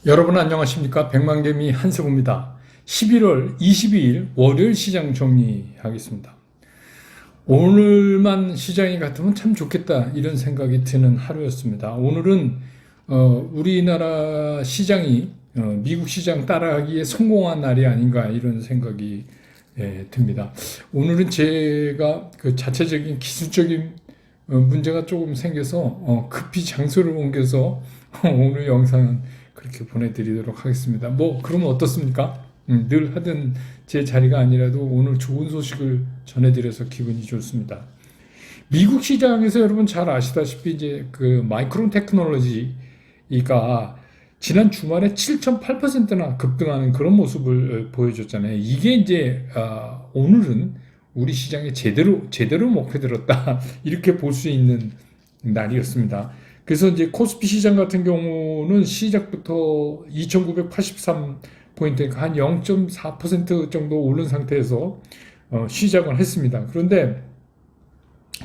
여러분 안녕하십니까? 백만개미 한세구입니다. 11월 22일 월요일 시장 정리하겠습니다. 오늘만 시장이 같으면 참 좋겠다 이런 생각이 드는 하루였습니다. 오늘은 우리나라 시장이 미국 시장 따라하기에 성공한 날이 아닌가 이런 생각이 듭니다. 오늘은 제가 그 자체적인 기술적인 문제가 조금 생겨서 급히 장소를 옮겨서 오늘 영상은 그렇게 보내드리도록 하겠습니다. 뭐 그러면 어떻습니까? 늘 하던 제 자리가 아니라도 오늘 좋은 소식을 전해드려서 기분이 좋습니다. 미국 시장에서 여러분 잘 아시다시피 이제 그 마이크론 테크놀로지가 지난 주말에 7.8%나 급등하는 그런 모습을 보여줬잖아요. 이게 이제 오늘은 우리 시장에 제대로 목표들었다 이렇게 볼 수 있는 날이었습니다. 그래서 이제 코스피 시장 같은 경우는 시작부터 2,983포인트, 한 0.4% 정도 오른 상태에서 시작을 했습니다. 그런데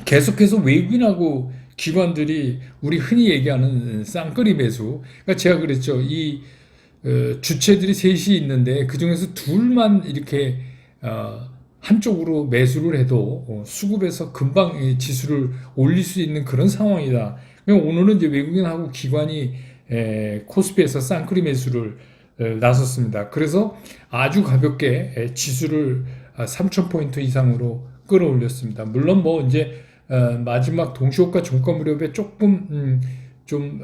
계속해서 외국인하고 기관들이 우리 흔히 얘기하는 쌍끌이 매수, 그러니까 제가 그랬죠. 이 주체들이 셋이 있는데 그 중에서 둘만 이렇게 한쪽으로 매수를 해도 수급에서 금방 지수를 올릴 수 있는 그런 상황이다. 오늘은 이제 외국인하고 기관이 코스피에서 쌍끌이 매수를 나섰습니다. 그래서 아주 가볍게 지수를 3,000포인트 이상으로 끌어올렸습니다. 물론 뭐 이제 마지막 동시호가 종가 무렵에 조금 좀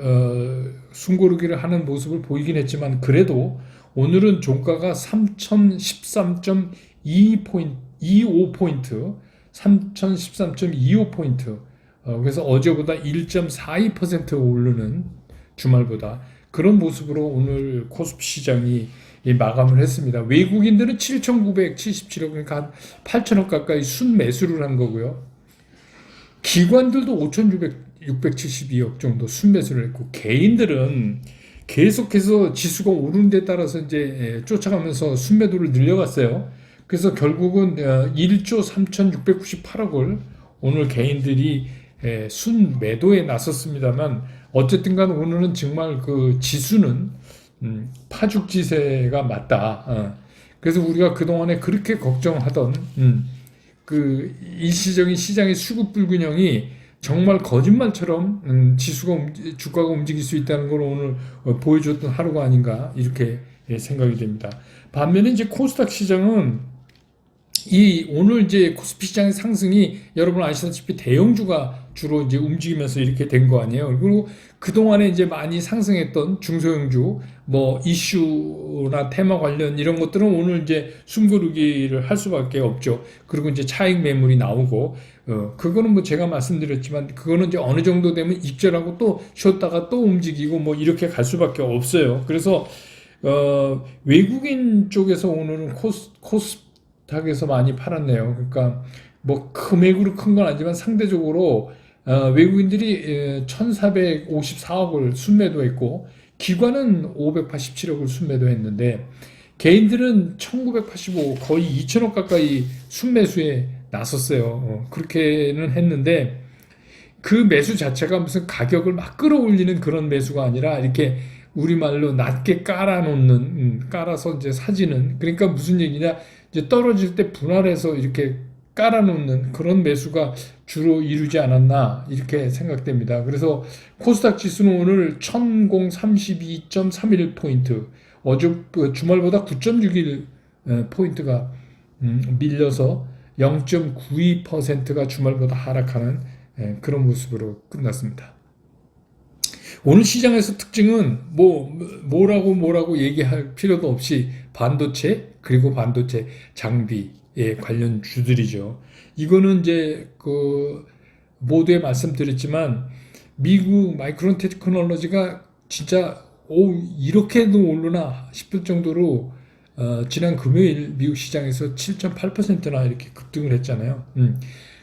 숨고르기를 하는 모습을 보이긴 했지만 그래도 오늘은 종가가 3,013.25포인트, 3,013.25포인트 그래서 어제보다 1.42% 오르는 주말보다 그런 모습으로 오늘 코스피 시장이 마감을 했습니다. 외국인들은 7,977억, 그러니까 한 8천억 가까이 순매수를 한 거고요. 기관들도 5,672억 정도 순매수를 했고, 개인들은 계속해서 지수가 오르는 데 따라서 이제 쫓아가면서 순매도를 늘려갔어요. 그래서 결국은 1조 3,698억을 오늘 개인들이 순매도에 나섰습니다만 어쨌든 간 오늘은 정말 그 지수는 파죽지세가 맞다. 그래서 우리가 그동안에 그렇게 걱정하던 그 일시적인 시장의 수급 불균형이 정말 거짓말처럼 주가가 움직일 수 있다는 걸 오늘 보여줬던 하루가 아닌가 이렇게 생각이 됩니다. 반면에 이제 코스닥 시장은 오늘 이제 코스피 시장의 상승이 여러분 아시다시피 대형주가 주로 이제 움직이면서 이렇게 된 거 아니에요. 그리고 그동안에 이제 많이 상승했던 중소형주, 뭐 이슈나 테마 관련 이런 것들은 오늘 이제 숨고르기를 할 수밖에 없죠. 그리고 이제 차익 매물이 나오고, 그거는 뭐 제가 말씀드렸지만 그거는 이제 어느 정도 되면 익절하고 또 쉬었다가 또 움직이고 뭐 이렇게 갈 수밖에 없어요. 그래서, 외국인 쪽에서 오늘은 코스닥에서 많이 팔았네요. 그러니까 뭐 금액으로 큰 건 아니지만 상대적으로 외국인들이 1,454억을 순매도했고 기관은 587억을 순매도했는데 개인들은 1,985 거의 2천억 가까이 순매수에 나섰어요. 그렇게는 했는데 그 매수 자체가 무슨 가격을 막 끌어올리는 그런 매수가 아니라 이렇게 우리말로 낮게 깔아서 이제 사지는, 그러니까 무슨 얘기냐, 이제 떨어질 때 분할해서 이렇게 깔아놓는 그런 매수가 주로 이루지 않았나 이렇게 생각됩니다. 그래서 코스닥 지수는 오늘 1,032.31포인트, 어제 주말보다 9.61포인트가 밀려서 0.92%가 주말보다 하락하는 그런 모습으로 끝났습니다. 오늘 시장에서 특징은 뭐라고 얘기할 필요도 없이 반도체 그리고 반도체 장비에 관련 주들이죠. 이거는 이제 그 모두에 말씀드렸지만 미국 마이크론 테크놀로지가 진짜 이렇게도 오르나 싶을 정도로 지난 금요일 미국 시장에서 7.8%나 이렇게 급등을 했잖아요.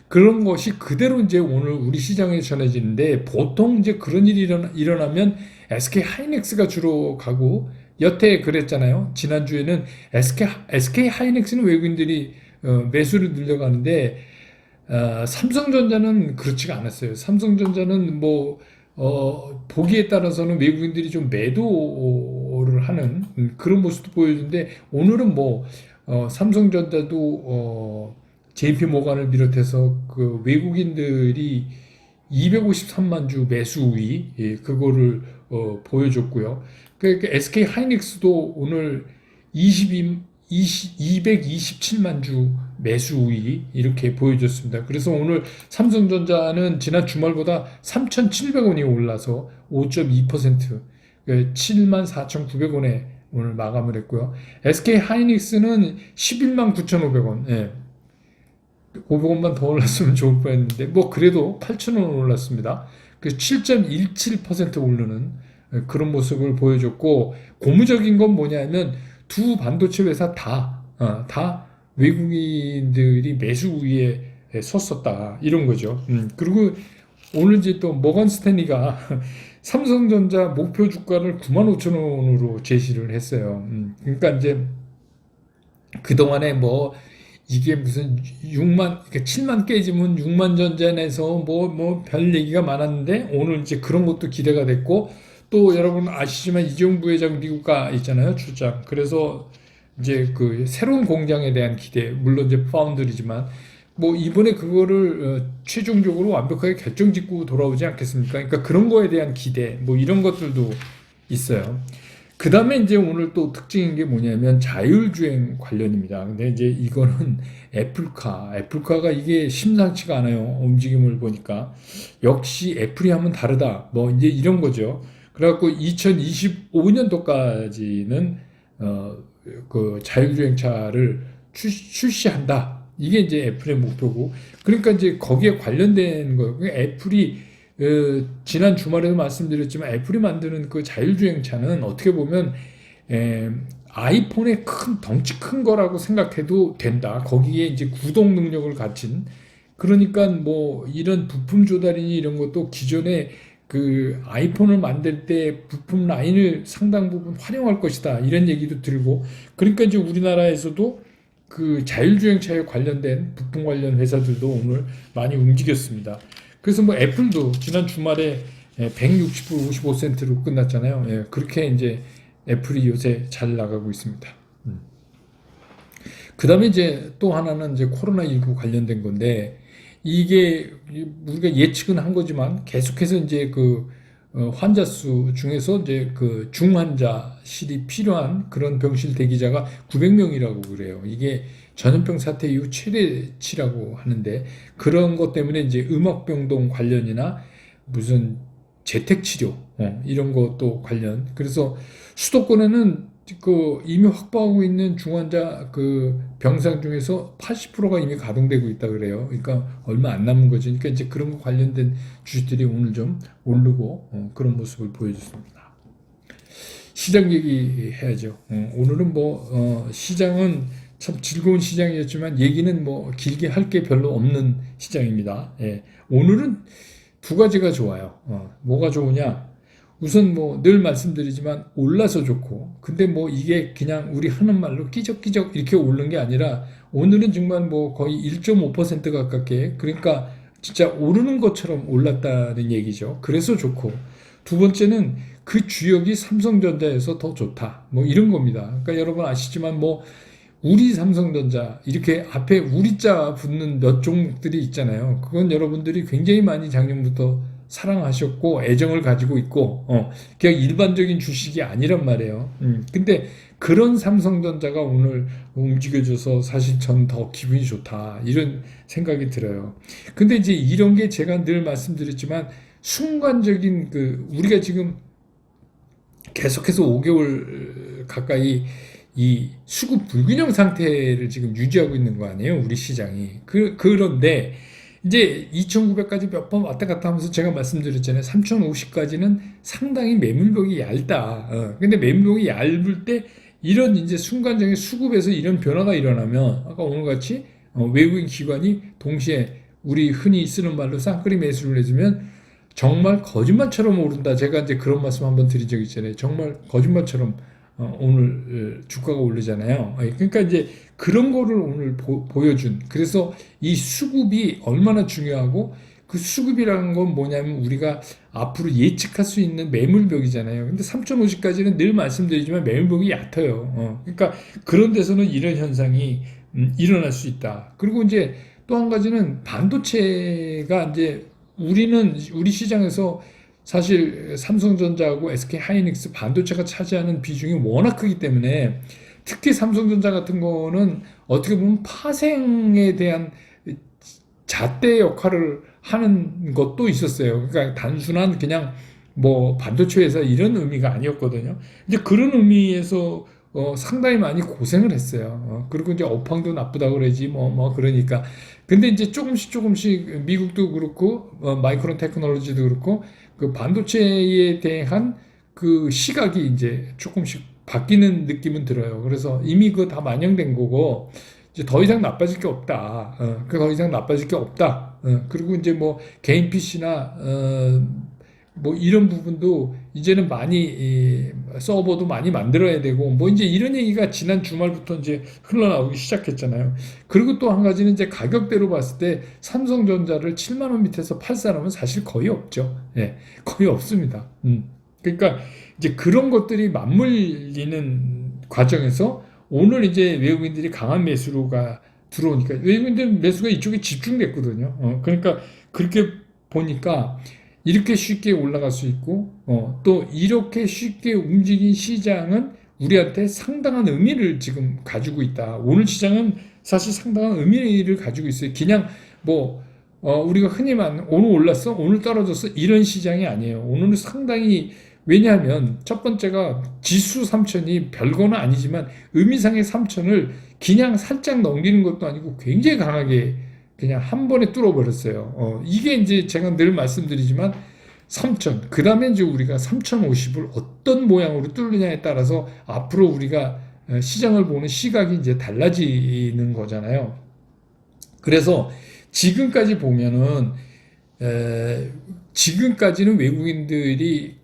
그런 것이 그대로 이제 오늘 우리 시장에 전해지는데, 보통 이제 그런 일이 일어나면 SK 하이닉스가 주로 가고, 여태 그랬잖아요. 지난주에는 SK 하이닉스는 외국인들이 매수를 늘려가는데, 삼성전자는 그렇지가 않았어요. 삼성전자는 보기에 따라서는 외국인들이 좀 매도를 하는 그런 모습도 보여주는데 오늘은 뭐 삼성전자도 JP 모간을 비롯해서 그 외국인들이 253만 주 매수 우위 그거를 보여줬고요. 그러니까 SK 하이닉스도 오늘 227만 주 매수 우위 이렇게 보여줬습니다. 그래서 오늘 삼성전자는 지난 주말보다 3,700원이 올라서 5.2% 74,900원에 오늘 마감을 했고요. SK 하이닉스는 11만 9,500원. 500원만 더 올랐으면 좋을 뻔했는데 뭐 그래도 8,000원 올랐습니다. 그 7.17% 오르는 그런 모습을 보여줬고 고무적인 건 뭐냐면 두 반도체 회사 다 외국인들이 매수 우위에 섰었다 이런 거죠. 그리고 오늘 이제 또 모건 스탠리가 삼성전자 목표 주가를 95,000원으로 제시를 했어요. 그러니까 이제 그동안에 뭐 이게 무슨 6만, 7만 깨지면 6만 전전에서 뭐 별 얘기가 많았는데 오늘 이제 그런 것도 기대가 됐고 또 여러분 아시지만 이재용 부회장 미국 가 있잖아요, 출장. 그래서 이제 그 새로운 공장에 대한 기대, 물론 이제 파운드리지만 뭐 이번에 그거를 최종적으로 완벽하게 결정 짓고 돌아오지 않겠습니까? 그러니까 그런 거에 대한 기대, 뭐 이런 것들도 있어요. 그 다음에 이제 오늘 또 특징인 게 뭐냐면 자율주행 관련입니다. 근데 이제 이거는 애플카가 이게 심상치가 않아요. 움직임을 보니까. 역시 애플이 하면 다르다. 뭐 이제 이런 거죠. 그래갖고 2025년도까지는, 그 자율주행차를 출시한다. 이게 이제 애플의 목표고. 그러니까 이제 거기에 관련된 거예요. 애플이 지난 주말에도 말씀드렸지만 애플이 만드는 그 자율주행차는 어떻게 보면 아이폰의 덩치 큰 거라고 생각해도 된다. 거기에 이제 구동 능력을 갖춘 그러니까 뭐 이런 부품 조달이니 이런 것도 기존에 그 아이폰을 만들 때 부품 라인을 상당 부분 활용할 것이다. 이런 얘기도 들고 그러니까 이제 우리나라에서도 그 자율주행차에 관련된 부품 관련 회사들도 오늘 많이 움직였습니다. 그래서 뭐 애플도 지난 주말에 160불 55센트로 끝났잖아요. 그렇게 이제 애플이 요새 잘 나가고 있습니다. 그 다음에 이제 또 하나는 이제 코로나19 관련된 건데 이게 우리가 예측은 한 거지만 계속해서 이제 그 환자 수 중에서 이제 그 중환자실이 필요한 그런 병실 대기자가 900명이라고 그래요. 이게 전염병 사태 이후 최대치라고 하는데 그런 것 때문에 이제 음악병동 관련이나 무슨 재택치료 이런 것도 관련 그래서 수도권에는 그 이미 확보하고 있는 중환자 그 병상 중에서 80%가 이미 가동되고 있다 그래요. 그러니까 얼마 안 남은 거죠. 그러니까 이제 그런 거 관련된 주식들이 오늘 좀 오르고 그런 모습을 보여줬습니다. 시장 얘기해야죠. 오늘은 뭐 시장은 참 즐거운 시장이었지만 얘기는 뭐 길게 할 게 별로 없는 시장입니다. 오늘은 두 가지가 좋아요. 뭐가 좋으냐? 우선 뭐 늘 말씀드리지만 올라서 좋고 근데 뭐 이게 그냥 우리 하는 말로 끼적끼적 이렇게 오른 게 아니라 오늘은 정말 뭐 거의 1.5% 가깝게 그러니까 진짜 오르는 것처럼 올랐다는 얘기죠. 그래서 좋고 두 번째는 그 주역이 삼성전자에서 더 좋다. 뭐 이런 겁니다. 그러니까 여러분 아시지만 뭐 우리 삼성전자 이렇게 앞에 우리자 붙는 몇 종목들이 있잖아요. 그건 여러분들이 굉장히 많이 작년부터 사랑하셨고 애정을 가지고 있고 그냥 일반적인 주식이 아니란 말이에요. 근데 그런 삼성전자가 오늘 움직여줘서 사실 전 더 기분이 좋다 이런 생각이 들어요. 근데 이제 이런 게 제가 늘 말씀드렸지만 순간적인 그 우리가 지금 계속해서 5개월 가까이 이 수급 불균형 상태를 지금 유지하고 있는 거 아니에요, 우리 시장이. 그런데 이제 2,900까지 몇 번 왔다 갔다 하면서 제가 말씀드렸잖아요. 3,050까지는 상당히 매물벽이 얇다. 근데 매물벽이 얇을 때 이런 이제 순간적인 수급에서 이런 변화가 일어나면 아까 오늘 같이 외국인 기관이 동시에 우리 흔히 쓰는 말로 쌍끌이 매수를 해주면 정말 거짓말처럼 오른다. 제가 이제 그런 말씀 한번 드린 적 있잖아요. 정말 거짓말처럼 오늘 주가가 오르잖아요. 그러니까 이제 그런 거를 오늘 보여준. 그래서 이 수급이 얼마나 중요하고 그 수급이라는 건 뭐냐면 우리가 앞으로 예측할 수 있는 매물벽이잖아요. 근데 3,050까지는 늘 말씀드리지만 매물벽이 얕아요. 그러니까 그런 데서는 이런 현상이 일어날 수 있다. 그리고 이제 또 한 가지는 반도체가 이제 우리 시장에서 사실 삼성전자하고 SK 하이닉스 반도체가 차지하는 비중이 워낙 크기 때문에 특히 삼성전자 같은 거는 어떻게 보면 파생에 대한 잣대 역할을 하는 것도 있었어요. 그러니까 단순한 그냥 뭐 반도체 회사 이런 의미가 아니었거든요. 이제 그런 의미에서 상당히 많이 고생을 했어요. 그리고 이제 업황도 나쁘다 그러지 그러니까. 근데 이제 조금씩 미국도 그렇고 마이크론 테크놀로지도 그렇고 그 반도체에 대한 그 시각이 이제 조금씩 바뀌는 느낌은 들어요. 그래서 이미 그거 다 반영된 거고 이제 더 이상 나빠질 게 없다. 더 이상 나빠질 게 없다. 그리고 이제 뭐 개인 PC나 뭐 이런 부분도 이제는 많이 서버도 많이 만들어야 되고 뭐 이제 이런 얘기가 지난 주말부터 이제 흘러나오기 시작했잖아요. 그리고 또 한 가지는 이제 가격대로 봤을 때 삼성전자를 7만 원 밑에서 팔 사람은 사실 거의 없죠. 예, 거의 없습니다. 그러니까 이제 그런 것들이 맞물리는 과정에서 오늘 이제 외국인들이 강한 매수로가 들어오니까 외국인들 매수가 이쪽에 집중됐거든요. 그러니까 그렇게 보니까 이렇게 쉽게 올라갈 수 있고 또 이렇게 쉽게 움직인 시장은 우리한테 상당한 의미를 지금 가지고 있다. 오늘 시장은 사실 상당한 의미를 가지고 있어요. 그냥 뭐 우리가 흔히 말하는 오늘 올랐어, 오늘 떨어졌어 이런 시장이 아니에요. 오늘은 상당히 왜냐하면 첫 번째가 지수 3천이 별거는 아니지만 의미상의 3천을 그냥 살짝 넘기는 것도 아니고 굉장히 강하게 그냥 한 번에 뚫어버렸어요. 이게 이제 제가 늘 말씀드리지만 3천, 그 다음에 이제 우리가 3,050을 어떤 모양으로 뚫느냐에 따라서 앞으로 우리가 시장을 보는 시각이 이제 달라지는 거잖아요. 그래서 지금까지 보면은 지금까지는 외국인들이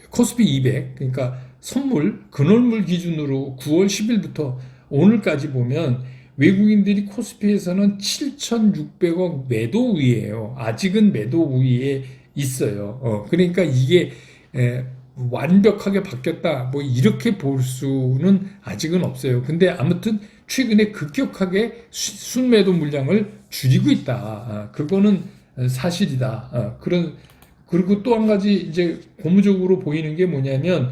코스피 200 그러니까 선물 근원물 기준으로 9월 10일부터 오늘까지 보면 외국인들이 코스피에서는 7,600억 매도 우위예요. 아직은 매도 우위에 있어요. 그러니까 이게 완벽하게 바뀌었다 뭐 이렇게 볼 수는 아직은 없어요. 근데 아무튼 최근에 급격하게 순매도 물량을 줄이고 있다. 그거는 사실이다. 그리고 또 한 가지 이제 고무적으로 보이는 게 뭐냐면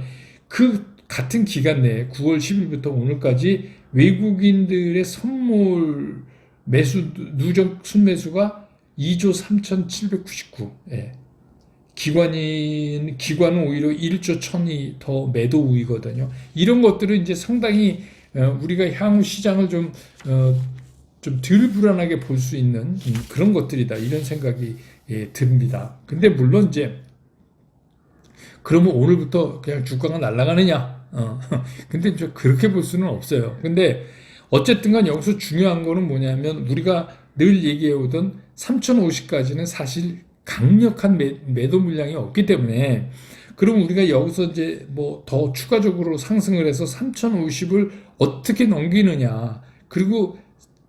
그 같은 기간 내에 9월 10일부터 오늘까지 외국인들의 선물 매수 누적 순매수가 2조 3,799. 예. 기관은 오히려 1조 1,000이 더 매도 우위거든요. 이런 것들은 이제 상당히 우리가 향후 시장을 좀 덜 불안하게 볼 수 있는 그런 것들이다. 이런 생각이 듭니다. 근데 물론 이제 그러면 오늘부터 그냥 주가가 날아가느냐? 근데 그렇게 볼 수는 없어요. 근데 어쨌든 간 여기서 중요한 거는 뭐냐면 우리가 늘 얘기해 오던 3,050까지는 사실 강력한 매도 물량이 없기 때문에 그럼 우리가 여기서 이제 뭐 더 추가적으로 상승을 해서 3,050을 어떻게 넘기느냐. 그리고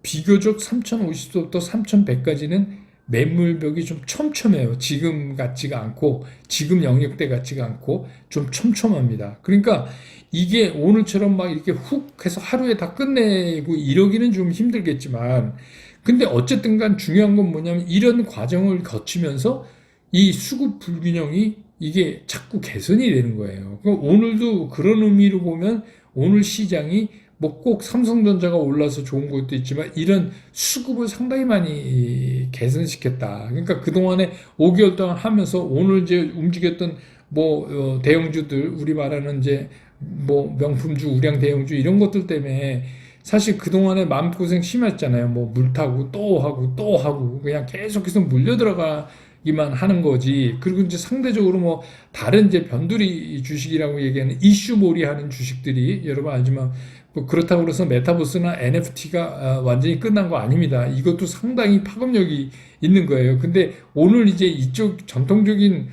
비교적 3,050부터 3,100까지는 매물벽이 좀 촘촘해요. 지금 같지가 않고 지금 영역대 같지가 않고 좀 촘촘합니다. 그러니까 이게 오늘처럼 막 이렇게 훅 해서 하루에 다 끝내고 이러기는 좀 힘들겠지만 근데 어쨌든 간 중요한 건 뭐냐면 이런 과정을 거치면서 이 수급 불균형이 이게 자꾸 개선이 되는 거예요. 그럼 오늘도 그런 의미로 보면 오늘 시장이 뭐 꼭 삼성전자가 올라서 좋은 것도 있지만 이런 수급을 상당히 많이 개선시켰다. 그러니까 그동안에 5개월 동안 하면서 오늘 이제 움직였던 뭐 대형주들 우리 말하는 이제 뭐 명품주, 우량 대형주 이런 것들 때문에 사실 그동안에 마음고생 심했잖아요. 뭐 물 타고 또 하고 또 하고 그냥 계속해서 물려 들어가기만 하는 거지. 그리고 이제 상대적으로 뭐 다른 이제 변두리 주식이라고 얘기하는 이슈몰이 하는 주식들이 여러분 알지만 뭐 그렇다고 그래서 메타버스나 NFT가 완전히 끝난 거 아닙니다. 이것도 상당히 파급력이 있는 거예요. 근데 오늘 이제 이쪽 전통적인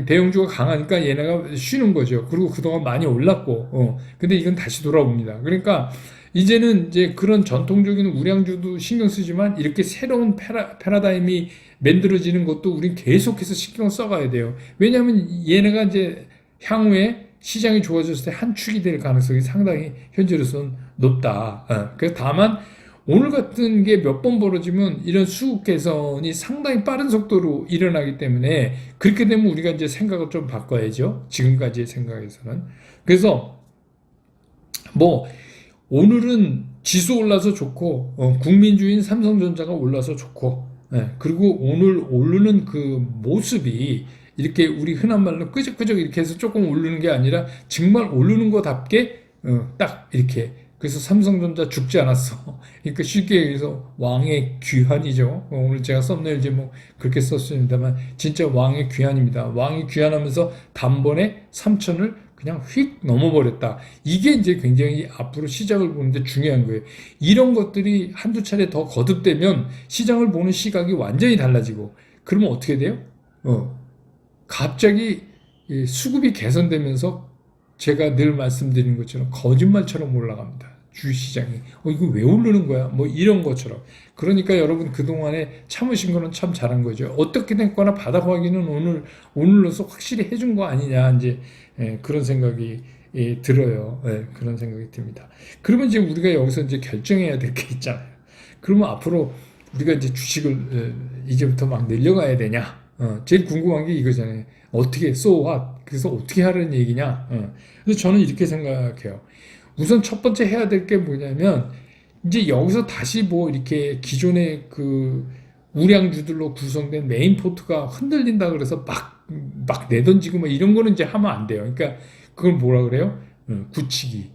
대형주가 강하니까 얘네가 쉬는 거죠. 그리고 그동안 많이 올랐고, 근데 이건 다시 돌아옵니다. 그러니까 이제는 이제 그런 전통적인 우량주도 신경 쓰지만 이렇게 새로운 패러다임이 만들어지는 것도 우린 계속해서 신경 써가야 돼요. 왜냐하면 얘네가 이제 향후에 시장이 좋아졌을 때 한 축이 될 가능성이 상당히 현재로서는 높다. 그래서 다만 오늘 같은 게 몇 번 벌어지면 이런 수급 개선이 상당히 빠른 속도로 일어나기 때문에 그렇게 되면 우리가 이제 생각을 좀 바꿔야죠. 지금까지의 생각에서는. 그래서 뭐 오늘은 지수 올라서 좋고 국민주인 삼성전자가 올라서 좋고 그리고 오늘 오르는 그 모습이 이렇게 우리 흔한 말로 끄적끄적 이렇게 해서 조금 오르는 게 아니라 정말 오르는 거답게 딱 이렇게 그래서 삼성전자 죽지 않았어. 그러니까 쉽게 얘기해서 왕의 귀환이죠. 오늘 제가 썸네일 제목 그렇게 썼습니다만 진짜 왕의 귀환입니다. 왕이 귀환하면서 단번에 3천을 그냥 휙 넘어버렸다. 이게 이제 굉장히 앞으로 시장을 보는데 중요한 거예요. 이런 것들이 한두 차례 더 거듭되면 시장을 보는 시각이 완전히 달라지고 그러면 어떻게 돼요? 갑자기 수급이 개선되면서 제가 늘 말씀드린 것처럼 거짓말처럼 올라갑니다. 주시장이 이거 왜 오르는 거야? 뭐 이런 것처럼. 그러니까 여러분 그동안에 참으신 거는 참 잘한 거죠. 어떻게 됐거나 바닥 확인은 오늘로서 확실히 해준 거 아니냐 이제 그런 생각이 들어요. 그런 생각이 듭니다. 그러면 이제 우리가 여기서 이제 결정해야 될 게 있잖아요. 그러면 앞으로 우리가 이제 주식을 이제부터 막 늘려가야 되냐? 제일 궁금한 게 이거잖아요. 어떻게 so what? 그래서 어떻게 하라는 얘기냐? 그래서 저는 이렇게 생각해요. 우선 첫 번째 해야 될 게 뭐냐면 이제 여기서 다시 뭐 이렇게 기존의 그 우량주들로 구성된 메인 포트가 흔들린다 그래서 막 내던지고 뭐 이런 거는 이제 하면 안 돼요. 그러니까 그걸 뭐라 그래요? 굳히기.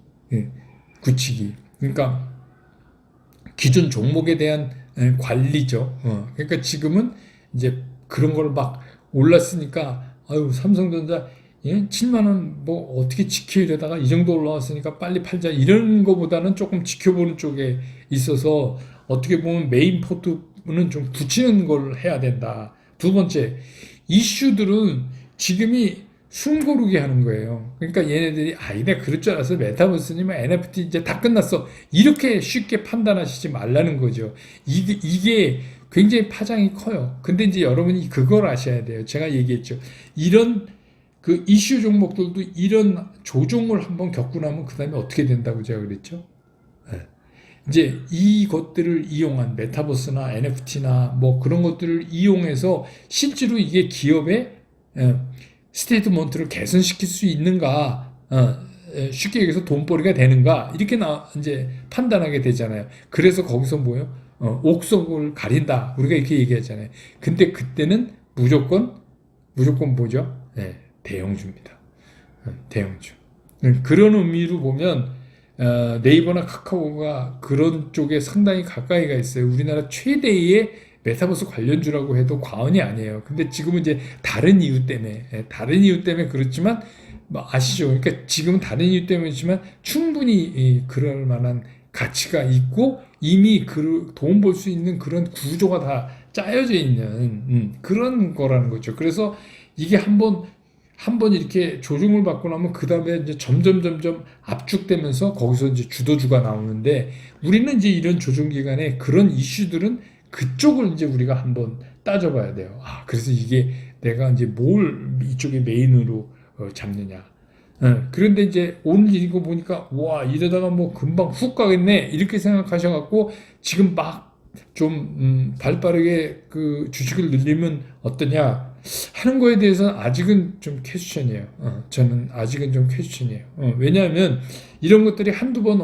굳히기. 그러니까 기존 종목에 대한 관리죠. 그러니까 지금은 이제 그런 걸 막 올랐으니까 아유 삼성전자 7만 원 뭐 어떻게 지키려다가 이 정도 올라왔으니까 빨리 팔자 이런 거보다는 조금 지켜보는 쪽에 있어서 어떻게 보면 메인 포트는 좀 붙이는 걸 해야 된다. 두 번째 이슈들은 지금이 숨고르게 하는 거예요. 그러니까 얘네들이 이내 그럴 줄 알아서 메타버스니면 NFT 이제 다 끝났어 이렇게 쉽게 판단하시지 말라는 거죠. 이게 굉장히 파장이 커요. 근데 이제 여러분이 그걸 아셔야 돼요. 제가 얘기했죠. 이런 그 이슈 종목들도 이런 조종을 한번 겪고 나면 그 다음에 어떻게 된다고 제가 그랬죠. 이제 이것들을 이용한 메타버스나 NFT나 뭐 그런 것들을 이용해서 실제로 이게 기업의 스테이트먼트를 개선시킬 수 있는가, 쉽게 얘기해서 돈벌이가 되는가 이렇게 이제 판단하게 되잖아요. 그래서 거기서 뭐예요? 옥석을 가린다. 우리가 이렇게 얘기하잖아요. 근데 그때는 무조건 뭐죠? 대형주입니다. 대형주. 그런 의미로 보면 네이버나 카카오가 그런 쪽에 상당히 가까이가 있어요. 우리나라 최대의 메타버스 관련주라고 해도 과언이 아니에요. 근데 지금은 이제 다른 이유 때문에 그렇지만 뭐 아시죠? 그러니까 지금은 다른 이유 때문이지만 충분히 그럴 만한 가치가 있고 이미 돈 벌 수 있는 그런 구조가 다 짜여져 있는 그런 거라는 거죠. 그래서 이게 한번 이렇게 조종을 받고 나면 그 다음에 이제 점점 압축되면서 거기서 이제 주도주가 나오는데 우리는 이제 이런 조종 기간에 그런 이슈들은 그쪽을 이제 우리가 한번 따져봐야 돼요. 그래서 이게 내가 이제 뭘 이쪽에 메인으로 잡느냐. 그런데 이제 오늘 이거 보니까 와 이러다가 뭐 금방 훅 가겠네 이렇게 생각하셔갖고 지금 막 좀 발빠르게 그 주식을 늘리면 어떠냐 하는 거에 대해서는 아직은 좀 퀘스천이에요. 저는 아직은 좀 퀘스천이에요. 왜냐하면 이런 것들이 한두 번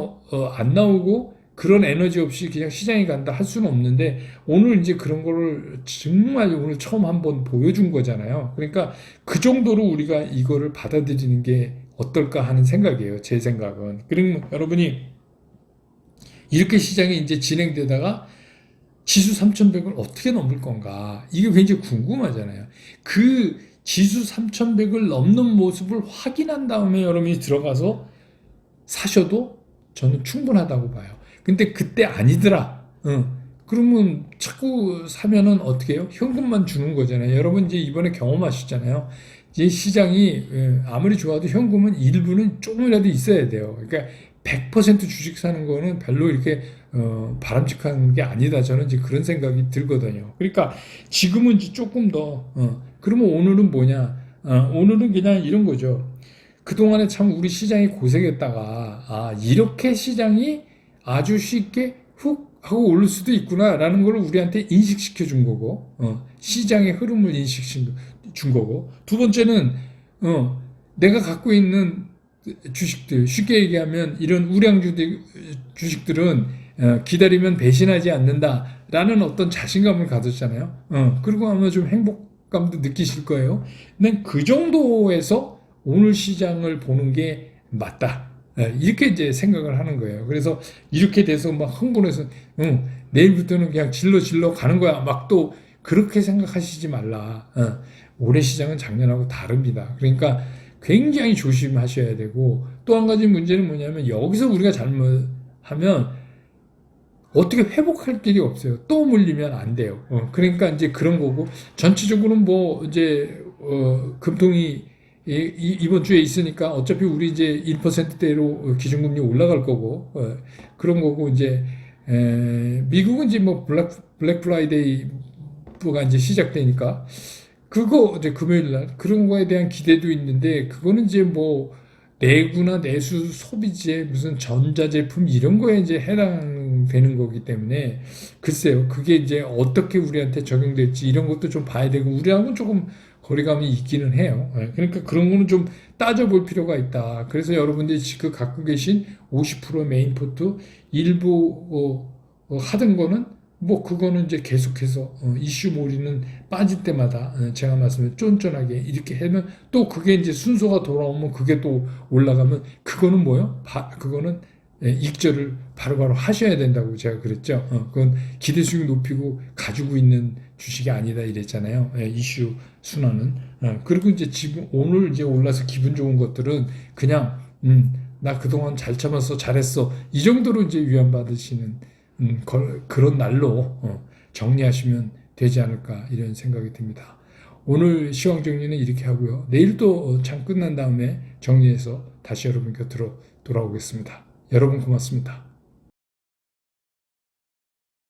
안 나오고 그런 에너지 없이 그냥 시장에 간다 할 수는 없는데 오늘 이제 그런 거를 정말 오늘 처음 한번 보여준 거잖아요. 그러니까 그 정도로 우리가 이거를 받아들이는 게 어떨까 하는 생각이에요. 제 생각은. 그리고 여러분이 이렇게 시장이 이제 진행되다가 지수 3,100을 어떻게 넘을 건가? 이게 굉장히 궁금하잖아요. 그 지수 3,100을 넘는 모습을 확인한 다음에 여러분이 들어가서 사셔도 저는 충분하다고 봐요. 근데 그때 아니더라. 그러면 자꾸 사면은 어떻게 해요? 현금만 주는 거잖아요. 여러분 이제 이번에 경험하셨잖아요. 이 시장이 아무리 좋아도 현금은 일부는 조금이라도 있어야 돼요. 그러니까 100% 주식 사는 거는 별로 이렇게 바람직한 게 아니다. 저는 이제 그런 생각이 들거든요. 그러니까 지금은 이제 조금 더 그러면 오늘은 뭐냐? 오늘은 그냥 이런 거죠. 그동안에 참 우리 시장이 고생했다가 이렇게 시장이 아주 쉽게 훅 하고 오를 수도 있구나라는 걸 우리한테 인식시켜 준 거고 시장의 흐름을 인식시켜 준 거고 두 번째는 내가 갖고 있는 주식들 쉽게 얘기하면 이런 우량주 주식들은 기다리면 배신하지 않는다라는 어떤 자신감을 가졌잖아요. 그리고 아마 좀 행복감도 느끼실 거예요. 근데 그 정도에서 오늘 시장을 보는 게 맞다. 이렇게 이제 생각을 하는 거예요. 그래서 이렇게 돼서 막 흥분해서 내일부터는 그냥 질러 가는 거야. 막 또 그렇게 생각하시지 말라. 올해 시장은 작년하고 다릅니다. 그러니까 굉장히 조심하셔야 되고 또 한 가지 문제는 뭐냐면 여기서 우리가 잘못하면 어떻게 회복할 길이 없어요. 또 물리면 안 돼요. 그러니까 이제 그런 거고 전체적으로는 뭐 이제 금통이 이번 주에 있으니까 어차피 우리 이제 1%대로 기준금리 올라갈 거고 그런 거고 이제 미국은 이제 뭐 블랙 프라이데이가 이제 시작되니까 그거 이제 금요일 날 그런 거에 대한 기대도 있는데 그거는 이제 뭐 내구나 내수 소비재 무슨 전자제품 이런 거에 이제 해당되는 거기 때문에 글쎄요 그게 이제 어떻게 우리한테 적용될지 이런 것도 좀 봐야 되고 우리하고는 조금 거리감이 있기는 해요. 그러니까 그런 거는 좀 따져볼 필요가 있다. 그래서 여러분들이 지금 갖고 계신 50% 메인 포트 일부 하던 거는 뭐 그거는 이제 계속해서 이슈몰이는 빠질 때마다 제가 말씀을 쫀쫀하게 이렇게 하면 또 그게 이제 순서가 돌아오면 그게 또 올라가면 그거는 뭐요? 그거는 익절을 바로바로 하셔야 된다고 제가 그랬죠. 그건 기대 수익 높이고 가지고 있는 주식이 아니다 이랬잖아요. 이슈 순환은. 그리고 이제 지금 오늘 이제 올라서 기분 좋은 것들은 그냥 나 그동안 잘 참았어 잘했어 이 정도로 이제 위안받으시는 그런 날로 정리하시면 되지 않을까 이런 생각이 듭니다. 오늘 시황 정리는 이렇게 하고요. 내일 또 장 끝난 다음에 정리해서 다시 여러분 곁으로 돌아오겠습니다. 여러분 고맙습니다.